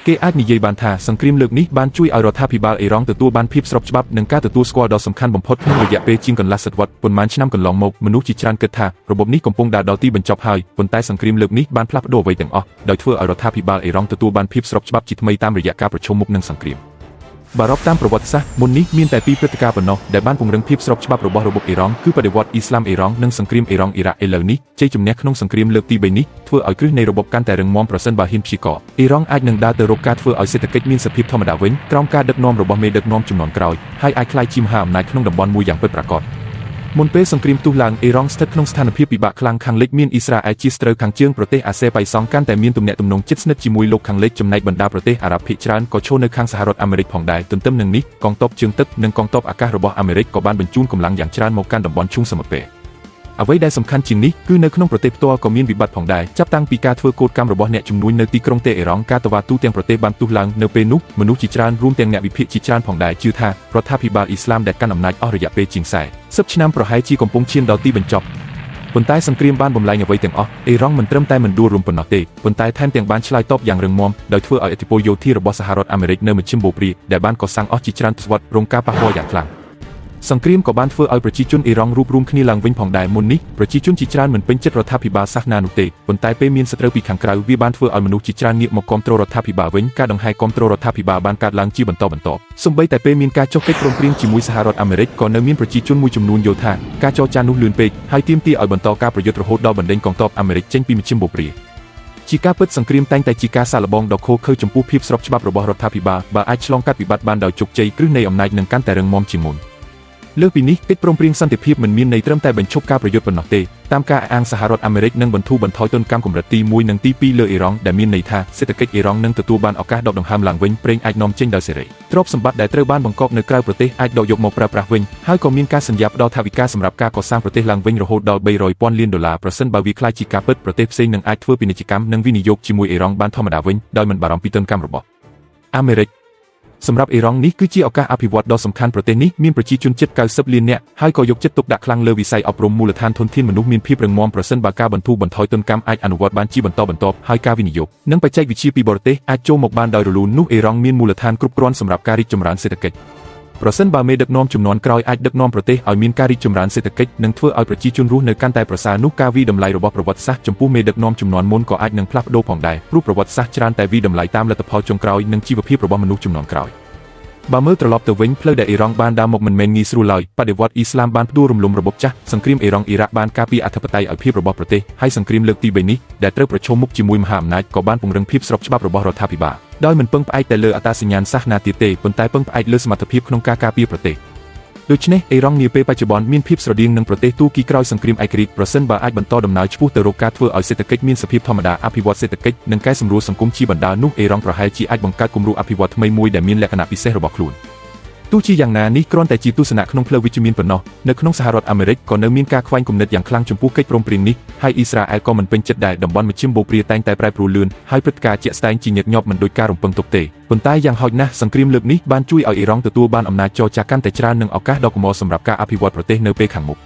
គេអាចនិយាយបានថាសង្គ្រាមលើកនេះបានជួយឲ្យរដ្ឋាភិបាលអ៊ីរ៉ង់ទទួលបានភាពស្របច្បាប់និងការទទួលស្គាល់ដ៏សំខាន់បំផុតក្នុងរយៈពេលជាងកន្លះសតវត្សប៉ុន្មានឆ្នាំកន្លងមកមនុស្សជាច្រើនគិតថារបបនេះកំពុងដើរដល់ទីបញ្ចប់ហើយប៉ុន្តែសង្គ្រាមលើកនេះបានផ្លាស់ប្ដូរអ្វីទាំងអស់ដោយធ្វើឲ្យរដ្ឋាភិបាលអ៊ីរ៉ង់ទទួលបានភាពស្របច្បាប់ជាថ្មីតាមរយៈការប្រជុំមុខនឹងសង្គ្រាមបើរាប់តាមប្រវត្តិសាស្ត្រមុននេះមានតែពីរព្រឹត្តិការណ៍ប៉ុណ្ណោះដែលបានពង្រឹងភាពស្របច្បាប់របស់របបអ៊ីរ៉ង់គឺបដិវត្តន៍អ៊ីស្លាមអ៊ីរ៉ង់និងសង្គ្រាមអ៊ីរ៉ង់អ៊ីរ៉ាក់ឥឡូវនេះជ័យជំនះក្នុងសង្គ្រាមលើកទី3នេះធ្វើឲ្យគ្រឹះនៃរបបកាន់តែរឹងមាំប្រសិនបើហ៊ានព្យាករអ៊ីរ៉ង់អាចនឹងដើរទៅរកការធ្វើឲ្យសេដ្ឋកិច្ចមានសភាពធម្មតាវិញក្រោមការដឹកនាំរបស់មេដឹកនាំជំនាន់ក្រោយហើយអាចក្លាយជាមហាអំណាចក្នុងតំបន់មួយយ៉ាងពិតប្រាកដមុនពេលសង្គ្រាមផ្ទុះឡើងអ៊ីរ៉ង់ស្ថិតក្នុងស្ថានភាពពិបាកខ្លាំងខាងលិចមានអ៊ីស្រាអែលជាស្រូវខាងជើងប្រទេសអាស៊ែបៃសង់កាន់តែមានទំនាក់ទំនងជិតស្និទ្ធជាមួយលោកខាងលិចចំណែកបណ្ដាប្រទេសអារ៉ាប់ភាគច្រើនក៏ឈរនៅខាងសហរដ្ឋអាមេរិកផងដែរទន្ទឹមនឹងនេះកងទ័ពជើងទឹកនិងកងទ័ពអាកាសរបស់អាមេរិកក៏បានបញ្ជូនកម្លាំងយ៉ាងច្រើនមកកាន់តំបន់ឈូងសមុទ្រពេលអ្វីដែលសំខាន់ជាងនេះគឺនៅក្នុងប្រទេសផ្ទាល់ក៏មានវិបត្តិផងដែរចាប់តាំងពីការធ្វើកោតកម្មរបស់អ្នកជំនួញនៅទីក្រុងតេអ៊ីរ៉ង់ការតវ៉ាទូទាំងប្រទេសបានផ្ទុះឡើងនៅពេលនោះមនុស្សជាច្រើនរួមទាំងអ្នកវិភាគជាច្រើនផងដែរជឿថារដ្ឋាភិបាលអ៊ីស្លាមដែលកាន់អំណាចអស់រយៈពេលជាង40ឆ្នាំប្រហែលជាកំពុងឈានដល់ទីបញ្ចប់ប៉ុន្តែសង្គ្រាមបានបំលែងអ្វីទាំងអស់អ៊ីរ៉ង់មិនត្រឹមតែមិនដួលរំប៉ុណ្ណោះទេប៉ុន្តែថែមទាំងបានឆ្លើយតបយ៉ាងរឹងមាំដោយធ្វើឲ្យឥទ្ធិពលយោធារបស់សហរដ្ឋអាមេរិកនៅមជ្ឈិមបូព្រាដែលបានកសាងអស់ជាច្រើនទសវត្សររងការប៉ះពាល់យ៉ាងខ្លាំងសង្គ្រាមក៏បានធ្វើឲ្យប្រជាជនអ៊ីរ៉ង់រួបរวมគ្នាឡើងវិញផងដែរមុននេះប្រជាជនជាច្រើនមិនពេញចិត្តរដ្ឋាភិបាលសាសនានោះទេប៉ុន្តែពេលមានសត្រូវពីខាងក្រៅវាបានធ្វើឲ្យមនុស្សជាច្រើនងាកមកគាំទ្ររដ្ឋាភិបាលវិញការដង្ហែគាំទ្ររដ្ឋាភិបាលបានកើតឡើងជាបន្តបន្ទាប់សូម្បីតែពេលមានការចុះកិច្ចព្រមព្រៀងជាមួយសហរដ្ឋអាមេរិកក៏នៅមានប្រជាជនមួយចំនួនយល់ថាការចរចានោះលឿនពេកហើយទាមទារឲ្យបន្តការប្រយុទ្ធរហូតដល់បណ្ដេញកងទ័ពអាមេរិកចេញពីមជ្ឈិមបូព្រាជាការពិតសង្គ្រាមតែងតែជាការសាកល្បងដ៏ឃោរឃៅចំពោះភាពស្របច្បាប់របស់រដ្ឋាភិបាលបើអាចឆ្លងកាត់វិបត្តិបានដោយជោគជ័យគ្រឹះនៃអំណាចនឹងកាន់តែរឹងមាំជាងមុនលើសពីនេះកិច្ចព្រមព្រៀងសន្តិភាពមិនមានន័យត្រឹមតែបញ្ឈប់ការប្រយុទ្ធប៉ុណ្ណោះទេតាមការអាងសហរដ្ឋអាមេរិកនឹងបន្ធូរបន្ថយទណ្ឌកម្មកម្រិតទី1និងទី2លើអ៊ីរ៉ង់ដែលមានន័យថាសេដ្ឋកិច្ចអ៊ីរ៉ង់នឹងទទួលបានឱកាសដកដង្ហើមឡើងវិញប្រេងអាចនាំចេញដោយសេរីទ្រព្យសម្បត្តិដែលត្រូវបានបង្កប់នៅក្រៅប្រទេសអាចដកយកមកប្រើប្រាស់វិញហើយក៏មានការសន្យាផ្ដល់ថវិកាសម្រាប់ការកសាងប្រទេសឡើងវិញរហូតដល់300,000 លានដុល្លារប្រសិនបើវាក្លាយជាការពិតប្រទេសផ្សេងនឹងអាចធ្វើពាណិជ្ជកម្មនិងវិនិយោគជាមួយអ៊ីរ៉ង់បានធម្មតាវិញដោយមិនបារម្ភពីទណ្ឌកម្មរបស់អាមេរិកសម្រាប់អ៊ីរ៉ង់នេះគឺជាឱកាសអភិវឌ្ឍដ៏សំខាន់ប្រទេសនេះមានប្រជាជនជិត90 លាននាក់ហើយក៏យកចិត្តទុកដាក់ខ្លាំងលើវិស័យអប់រំមូលដ្ឋានធនធានមនុស្សមានភាពរឹងមាំប្រសិនបើការបន្ធូរបន្ថយទណ្ឌកម្មអាចអនុវត្តបានជាបន្តបន្ទាប់ហើយការវិនិយោគនិងបច្ចេកវិទ្យាពីបរទេសអាចចូលមកបានដោយរលូននោះអ៊ីរ៉ង់មានមូលដ្ឋានគ្រប់គ្រាន់សម្រាប់ការរីកចម្រើនសេដ្ឋកិច្ចប្រសិនបើមេដឹកនាំជំនាន់ក្រោយអាចដឹកនាំប្រទេសឲ្យមានការរីកចម្រើនសេដ្ឋកិច្ចនិងធ្វើឲ្យប្រជាជនរស់នៅកាន់តែប្រសើរនោះការវិតម្លៃរបស់ប្រវត្តិសាស្ត្រចំពោះមេដឹកនាំជំនាន់មុនក៏អាចនឹងផ្លាស់ប្ដូរផងដែរព្រោះប្រវត្តិសាស្ត្រច្រើនតែវិតម្លៃតាមលទ្ធផលចុងក្រោយនិងជីវភាពរបស់មនុស្សជំនាន់ក្រោយបើមើលត្រឡប់ទៅវិញផ្លូវដែលអ៊ីរ៉ង់បានដើរមកមិនមែនងាយស្រួលឡើយបដិវត្តន៍អ៊ីស្លាមបានផ្ដួលរំលំរបបចាស់សង្គ្រាមអ៊ីរ៉ង់អ៊ីរ៉ាក់បានការពារអធិបតេយ្យភាពរបស់ប្រទេសហើយសង្គ្រាមលើកទី3នេះដែលត្រូវប្រឈមមុខជាមួយមហាអំណាចក៏បានពង្រឹងភាពស្របច្បាប់របស់រដ្ឋាភិបាលដោយមិនពឹងផ្អែកតែលើអត្តសញ្ញាណសាសនាទៀតទេប៉ុន្តែពឹងផ្អែកលើសមត្ថភាពក្នុងការការពារប្រទេសដូច្នេះអ៊ីរ៉ង់នាពេលបច្ចុប្បន្នមានភាពស្រដៀងនឹងប្រទេសទូគីក្រោយសង្គ្រាមឯករាជ្យប្រសិនបើអាចបន្តដំណើរឆ្ពោះទៅរកការធ្វើឲ្យសេដ្ឋកិច្ចមានសភាពធម្មតាអភិវឌ្ឍសេដ្ឋកិច្ចនិងកែសម្រួលសង្គមជាបណ្ដានោះអ៊ីរ៉ង់ប្រហែលជាអាចបង្កើតគំរូអភិវឌ្ឍថ្មីមួយដែលមានលក្ខណៈពិសេសរបស់ខ្លួនទោះជាយ៉ាងណានេះគ្រាន់តែជាទស្សនៈក្នុងផ្លូវវិជ្ជមានប៉ុណ្ណោះនៅក្នុងសហរដ្ឋអាមេរិកក៏នៅមានការខ្វែងគំនិតយ៉ាងខ្លាំងចំពោះកិច្ចព្រមព្រៀងនេះហើយអ៊ីស្រាអែលក៏មិនពេញចិត្តដែរតំបន់មជ្ឈិមបូព្រាតែងតែប្រែប្រួលលឿនហើយព្រឹត្តិការណ៍ជាក់ស្ដែងជាញឹកញាប់មិនដូចការរំពឹងទុកទេប៉ុន្តែយ៉ាងហោចណាស់សង្គ្រាមលើកនេះបានជួយឲ្យអ៊ីរ៉ង់ទទួលបានអំណាចចរចាកាន់តែច្រើននិងឱកាសដ៏កម្រសម្រាប់ការអភិវឌ្ឍប្រទេសនៅពេលខាងមុខ